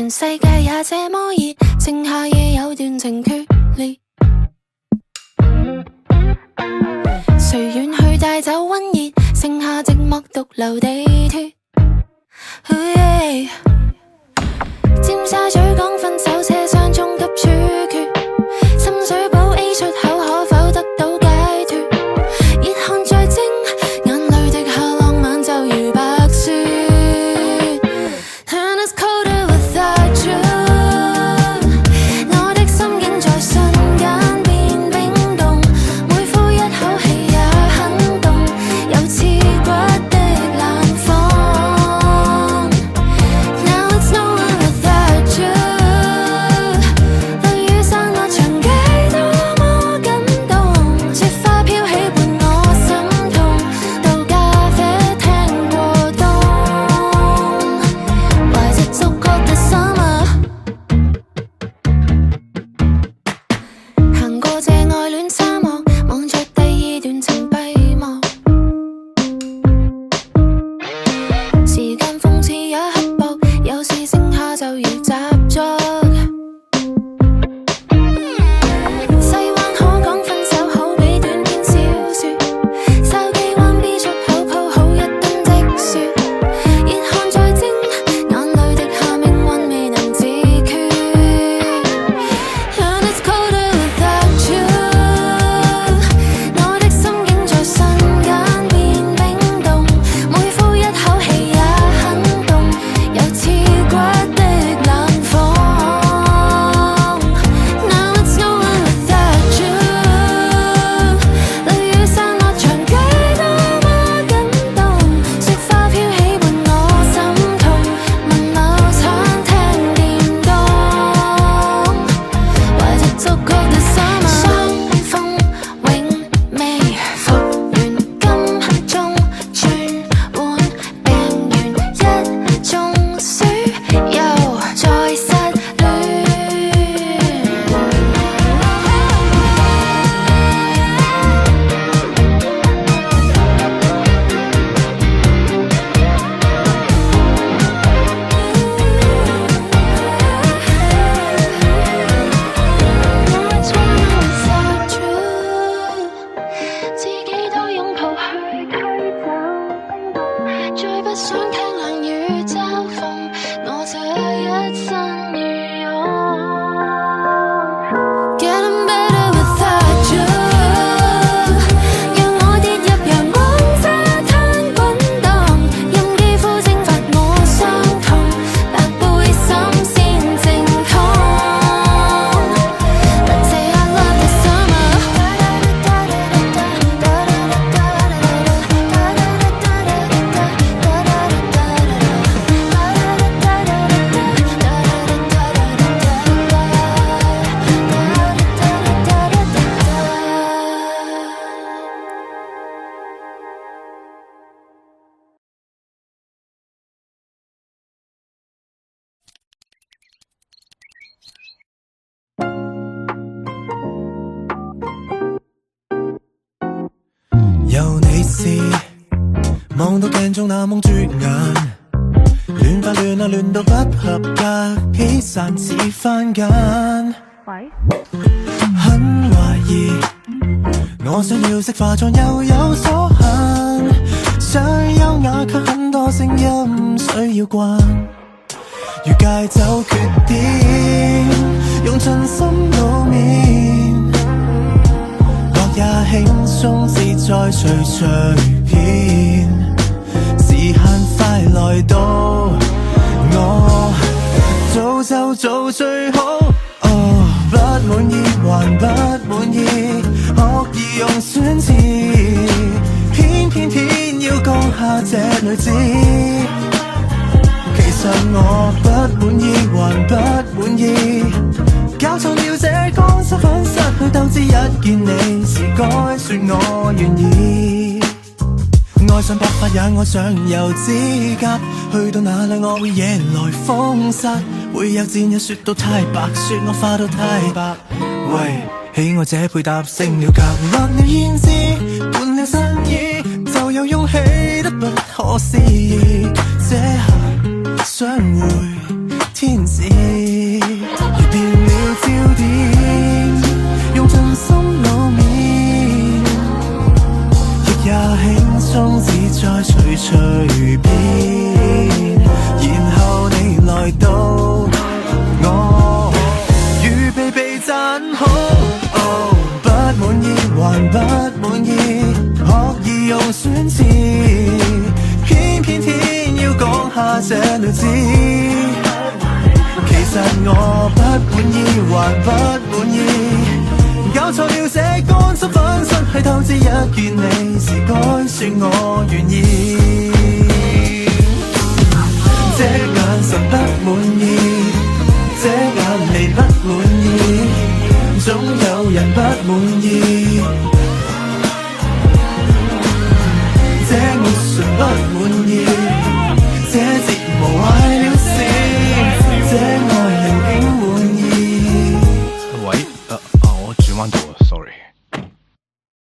全世界也這麼熱，剩下夜有段情決裂。誰遠去帶走溫熱，剩下寂寞獨留地鐵。尖沙咀講分手，車廂中急處決。深水埗 A 出口可否得到解脫？熱汗在蒸，眼淚滴下，浪漫就如白雪。And it's colder without you， 我的心境在瞬間變冰凍，每呼一口氣也很凍，有刺骨的冷風。Now it's no one without you， 淚雨散落長街多麼感動，雪花飄起伴我心痛，到咖啡廳過冬，懷着觸覺的 summer， 行過這愛戀沙漠，望着第二段情閉幕。時間諷刺也刻薄，有時剩下就如習作。西灣可講分手，好比短篇小說。筲箕灣 B 出口鋪好一噸積雪，熱汗在蒸，眼淚滴下，命運未能自決。And it's colder without you， 我的心境在瞬間變冰凍，每呼一口氣也很凍，有刺骨的冷風。Now it's no one without you， 淚雨散落長街多麼感動，雪花飄起伴我心痛，聞某餐廳電動，懷着觸覺的 summer， 傷風永未復原，金鐘轉換病源，一中暑又再失戀。自己都擁抱去驅走冰凍，再不想聽冷雨嘲諷我這一身羽絨。Getting better without you， 讓我跌入陽光沙灘滾動，任肌膚蒸發我傷痛，白背心先正統。Let's say I love the summer， 有你時，望到鏡中那蒙住眼，亂發亂啊亂到不合格，披散似番梘。喂，很懷疑，我想要識化妝又有所限，想優雅卻很多聲音需要慣，如戒酒缺點，用盡心路面，樂也輕鬆自在隨隨便，時限快來到，我早就做最好。哦，不滿意還不滿意，惡意用選詞，偏要降下這女子。其實我不滿意還不滿意，搞錯了這個身份，失去鬥志，一見你時該說我願意。愛上白髮也愛上油指甲，去到哪裏我會惹來風沙，會有戰友說到太白，說我化到太白。喂，喜愛這配搭成了格，畫了胭脂，換了新衣，就有勇氣得不可思議。這下相會天使，如變了焦點，用盡心裏面，亦也輕鬆自在隨隨便。然後你來到我，預備被讚好，不滿意還不滿意，學兒用選詞，偏偏要講下這女子。其實我不滿意還不滿意，搞錯了這乾濕粉身，去透支一件你時該說我願意。這眼神不滿意，這眼眉不滿意，總有人不滿意。這眼神不滿意，這睫毛壞了線，這愛人竟滿意。喂，我轉彎到啊，sorry。